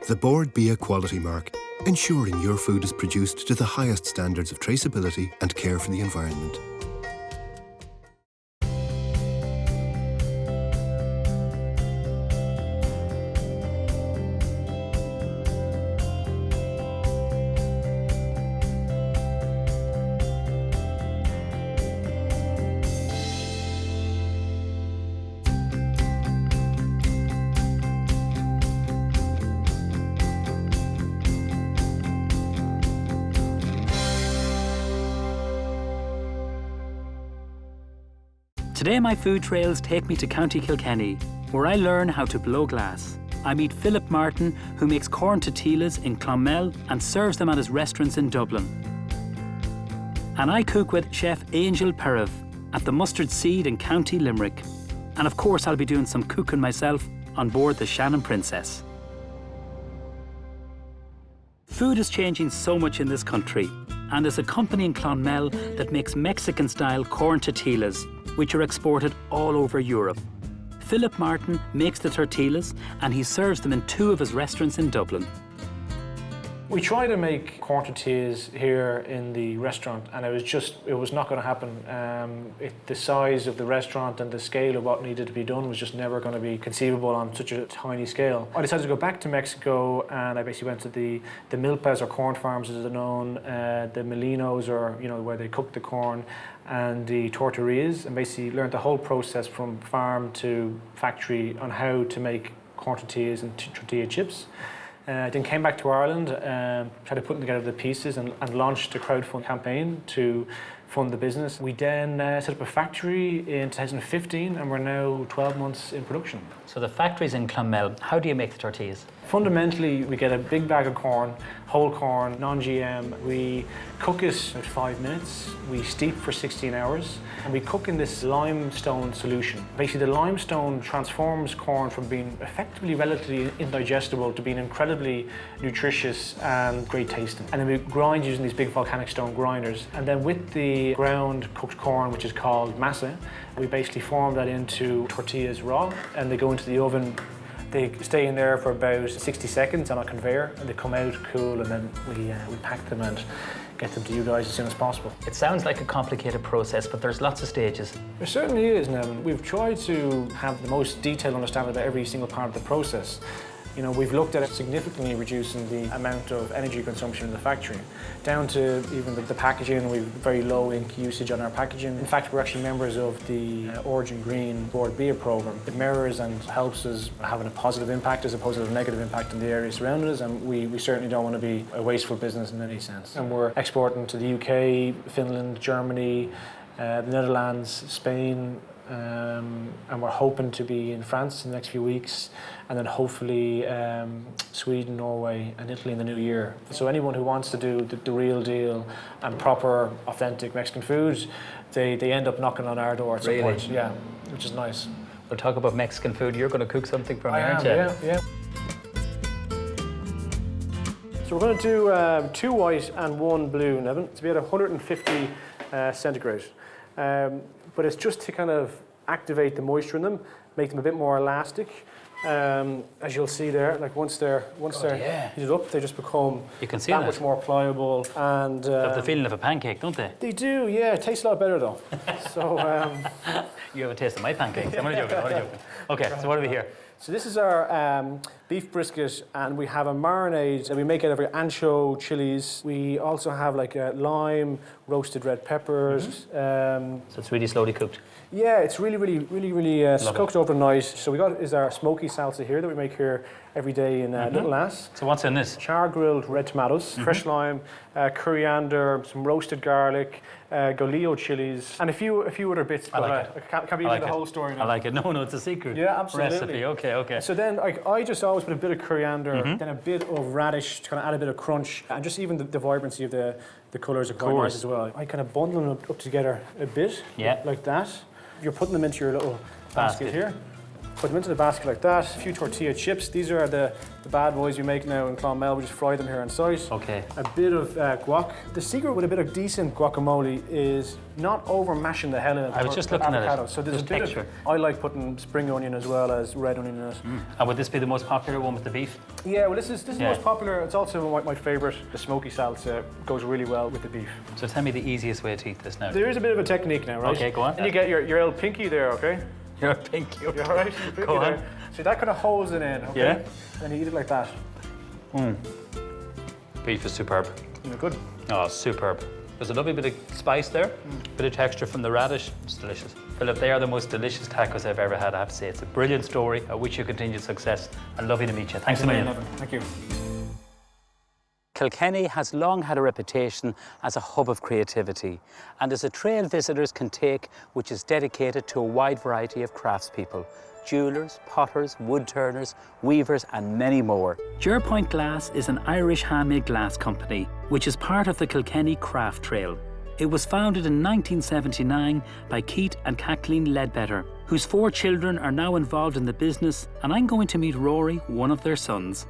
the bordbia quality mark, ensuring your food is produced to the highest standards of traceability and care for the environment. Today my food trails take me to County Kilkenny, where I learn how to blow glass. I meet Philip Martin, who makes corn tortillas in Clonmel and serves them at his restaurants in Dublin. And I cook with Chef Angel Periv at the Mustard Seed in County Limerick. And of course I'll be doing some cooking myself on board the Shannon Princess. Food is changing so much in this country, and there's a company in Clonmel that makes Mexican-style corn tortillas, which are exported all over Europe. Philip Martin makes the tortillas and he serves them in 2 of his restaurants in Dublin. We try to make corn tortillas here in the restaurant, and it was not going to happen. The size of the restaurant and the scale of what needed to be done was just never going to be conceivable on such a tiny scale. I decided to go back to Mexico, and I basically went to the milpas, or corn farms as they're known, the molinos, or where they cook the corn, and the tortillas, and basically learned the whole process from farm to factory on how to make corn tortillas and tortilla chips. Then came back to Ireland, started putting together the pieces and launched a crowdfund campaign to fund the business. We then set up a factory in 2015, and we're now 12 months in production. So the factory's in Clonmel. How do you make the tortillas? Fundamentally, we get a big bag of corn, whole corn, non-GM. We cook it in 5 minutes. We steep for 16 hours, and we cook in this limestone solution. Basically, the limestone transforms corn from being effectively relatively indigestible to being incredibly nutritious and great tasting. And then we grind using these big volcanic stone grinders. And then with the ground cooked corn, which is called masa, we basically form that into tortillas raw, and they go into the oven. They stay in there for about 60 seconds on a conveyor, and they come out cool, and then we pack them and get them to you guys as soon as possible. It sounds like a complicated process, but there's lots of stages. There certainly is, Neven. We've tried to have the most detailed understanding about every single part of the process. We've looked at significantly reducing the amount of energy consumption in the factory, down to even the packaging. We've very low ink usage on our packaging. In fact, we're actually members of the Origin Green bordbia program. It mirrors and helps us having a positive impact as opposed to a negative impact in the area surrounding us, and we certainly don't want to be a wasteful business in any sense. And we're exporting to the UK, Finland, Germany, the Netherlands, Spain, and we're hoping to be in France in the next few weeks, and then hopefully Sweden, Norway, and Italy in the new year. So anyone who wants to do the real deal and proper, authentic Mexican food, they end up knocking on our door at some point. Yeah, which is nice. We'll talk about Mexican food. You're going to cook something for me, aren't you? Yeah. So we're going to do 2 white and 1 blue, Neven. It's about 150 centigrade. But it's just to kind of activate the moisture in them, make them a bit more elastic. As you'll see there, like once they're heated up, they just become that much more pliable. And they have the feeling of a pancake, don't they? They do, yeah. It tastes a lot better though. So you have a taste of my pancakes. I'm only joking. Okay, so what have we here? So this is our beef brisket, and we have a marinade that we make out of our ancho chilies. We also have like a lime, roasted red peppers. So it's really slowly cooked. Yeah, it's really cooked overnight. So we got is our Smoky Salsa here that we make here every day in Little Lass. So what's in this? Char grilled red tomatoes, fresh lime, coriander, some roasted garlic, golillo chilies, and a few other bits. I like it. I can't be into the whole story now. I like it. No, it's a secret. Yeah, absolutely. Recipe. Okay. So then I just always put a bit of coriander, then a bit of radish to kind of add a bit of crunch, and just even the vibrancy of the colours are quite nice as well. I kind of bundle them up together a bit, like that. You're putting them into your little basket here. Put them into the basket like that. A few tortilla chips. These are the bad boys we make now in Clonmel. We just fry them here on site. Okay. A bit of guac. The secret with a bit of decent guacamole is not over mashing the hell out of I was just looking at it. So there's a bit texture. I like putting spring onion as well as red onion in it. And would this be the most popular one with the beef? Yeah, well, this is the most popular. It's also my favourite. The smoky salsa goes really well with the beef. So tell me the easiest way to eat this now. There is a bit of a technique now, right? Okay, go on. And you get your little pinky there, okay? Your pinky. You're all right? Your pinky Go on. there. See, that kind of holds it in, okay? Yeah. And you eat it like that. Beef is superb. Isn't it good? Oh, superb. There's a lovely bit of spice there, bit of texture from the radish. It's delicious. Philip, they are the most delicious tacos I've ever had, I have to say. It's a brilliant story. I wish you continued success and lovely to meet you. Thanks a million. Neven. Thank you. Kilkenny has long had a reputation as a hub of creativity and as a trail visitors can take which is dedicated to a wide variety of craftspeople. Jewellers, potters, wood turners, weavers and many more. Jerpoint Glass is an Irish handmade glass company which is part of the Kilkenny Craft Trail. It was founded in 1979 by Keith and Kathleen Ledbetter, whose 4 children are now involved in the business, and I'm going to meet Rory, one of their sons.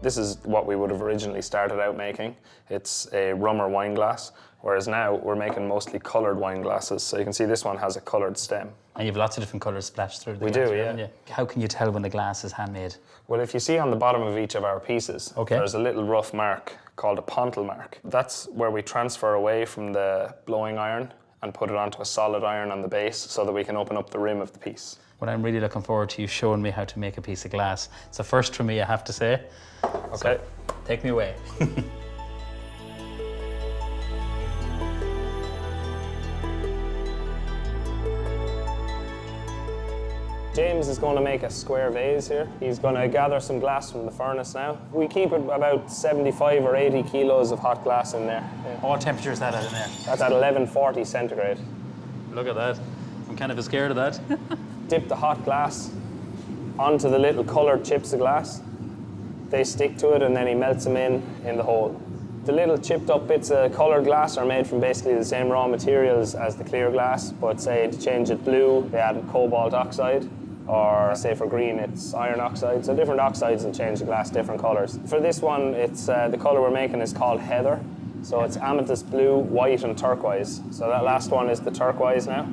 This is what we would have originally started out making. It's a rummer wine glass, whereas now we're making mostly coloured wine glasses. So you can see this one has a coloured stem. And you have lots of different colours splashed through the We glass, do, haven't yeah. you? How can you tell when the glass is handmade? Well, if you see on the bottom of each of our pieces, Okay. there's a little rough mark called a pontil mark. That's where we transfer away from the blowing iron and put it onto a solid iron on the base so that we can open up the rim of the piece. Well, I'm really looking forward to you showing me how to make a piece of glass. It's a first for me, I have to say. Okay. So, take me away. James is going to make a square vase here. He's going to gather some glass from the furnace now. We keep it about 75 or 80 kilos of hot glass in there. Yeah. What temperature is that at in there? That's at 1140 centigrade. Look at that. I'm kind of scared of that. Dip the hot glass onto the little coloured chips of glass. They stick to it and then he melts them in the hole. The little chipped up bits of coloured glass are made from basically the same raw materials as the clear glass, but say to change it blue, they added cobalt oxide, or say for green, it's iron oxide. So different oxides will change the glass different colours. For this one, it's the colour we're making is called heather. So it's amethyst blue, white and turquoise. So that last one is the turquoise now.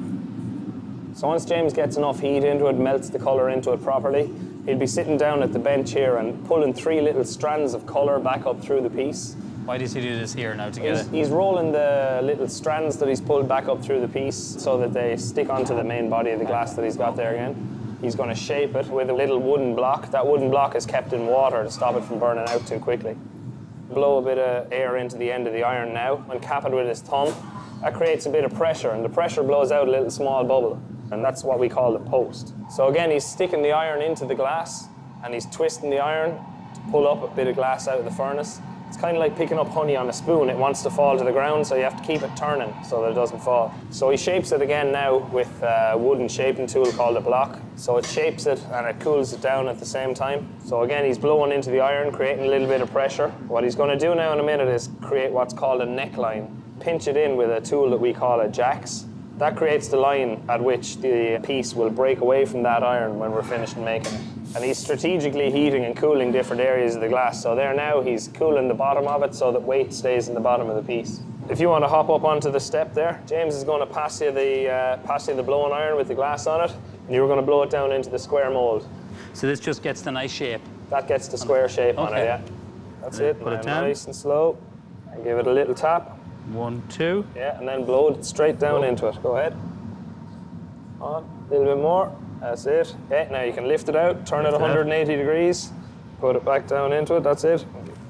So once James gets enough heat into it, melts the colour into it properly, he'll be sitting down at the bench here and pulling 3 little strands of colour back up through the piece. Why does he do this here now together? He's rolling the little strands that he's pulled back up through the piece so that they stick onto the main body of the glass that he's got there again. He's going to shape it with a little wooden block. That wooden block is kept in water to stop it from burning out too quickly. Blow a bit of air into the end of the iron now and cap it with his thumb. That creates a bit of pressure, and the pressure blows out a little small bubble, and that's what we call the post. So again, he's sticking the iron into the glass and he's twisting the iron to pull up a bit of glass out of the furnace. It's kind of like picking up honey on a spoon. It wants to fall to the ground, so you have to keep it turning so that it doesn't fall. So he shapes it again now with a wooden shaping tool called a block. So it shapes it and it cools it down at the same time. So again, he's blowing into the iron, creating a little bit of pressure. What he's going to do now in a minute is create what's called a neckline. Pinch it in with a tool that we call a jacks. That creates the line at which the piece will break away from that iron when we're finished making it. And he's strategically heating and cooling different areas of the glass. So there now he's cooling the bottom of it so that weight stays in the bottom of the piece. If you want to hop up onto the step there, James is going to pass you the blowing iron with the glass on it, and you're going to blow it down into the square mould. So this just gets the nice shape. That gets the square shape on it, Okay. yeah. That's it. Put it Now down. nice and slow. And give it a little tap. 1, 2. Yeah, and then blow it straight down into it. Go ahead. On, a little bit more. That's it. Okay, now you can lift it out, turn it 180 degrees, put it back down into it. That's it.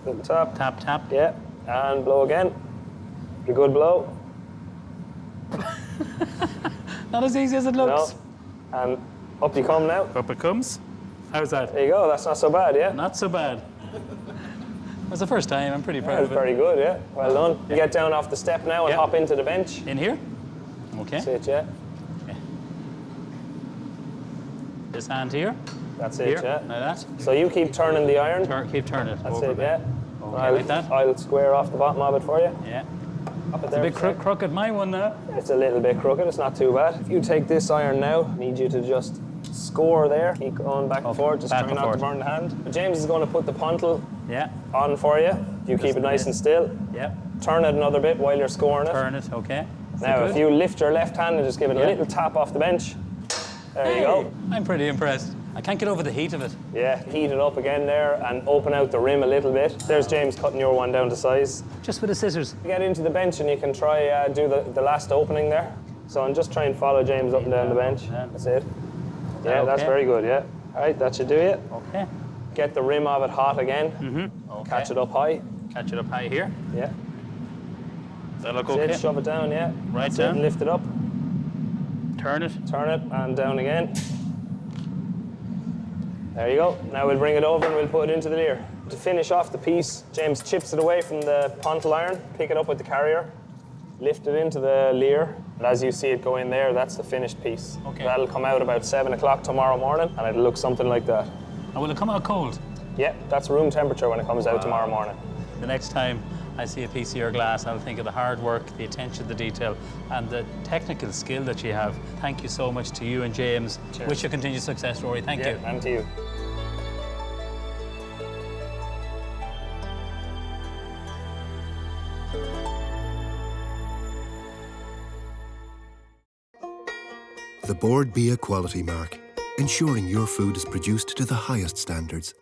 Little tap. Tap, tap. Yeah, and blow again. A good blow. Not as easy as it No. looks. And up you come now. Up it comes. How's that? There you go. That's not so bad, yeah? Not so bad. That's the first time. I'm pretty proud That's of it. very good, yeah. Well done. You get down off the step now and Yeah. hop into the bench. In here? Okay. That's it, yeah. This hand here. That's it, Here. yeah. Like that. So you keep turning the iron. Keep turning it. That's over it, a yeah. bit. Okay, like that. I'll square off the bottom of it for you. Yeah. Up it It's there a bit for a sec. crooked, my one now. It's a little bit crooked, it's not too bad. If you take this iron now, I need you to just score there. Keep going back and forth, just back try and not to forth. burn the hand. James is going to put the puntal Yeah. on for you. You keep it nice and still. Yeah. Turn it another bit while you're scoring it. Turn it, okay. Is Now, that if good? you lift your left hand and just give it Yeah. a little tap off the bench, there you go. I'm pretty impressed. I can't get over the heat of it. Yeah, heat it up again there and open out the rim a little bit. There's James cutting your one down to size. Just with the scissors. Get into the bench and you can try do the last opening there. So I'm just trying to follow James up and down the bench. Yeah. That's it. Yeah, that's Okay. very good, yeah. All right, that should do it. Okay. Get the rim of it hot again. Okay. Catch it up high. Catch it up high here. Yeah. Does that look That's okay? it, shove it down, yeah. Right That's down. it, lift it up. Turn it. Turn it and down again. There you go. Now we'll bring it over and we'll put it into the leer. To finish off the piece, James chips it away from the pontle iron, pick it up with the carrier, lift it into the leer. And as you see it go in there, that's the finished piece. Okay. That'll come out about 7 o'clock tomorrow morning and it'll look something like that. And will it come out cold? Yeah, that's room temperature when it comes out tomorrow morning. The next time I see a piece of your glass, I'll think of the hard work, the attention to detail, and the technical skill that you have. Thank you so much to you and James. Cheers. Wish you continued success, Rory. Thank you. And to you. The bordbia quality mark, ensuring your food is produced to the highest standards.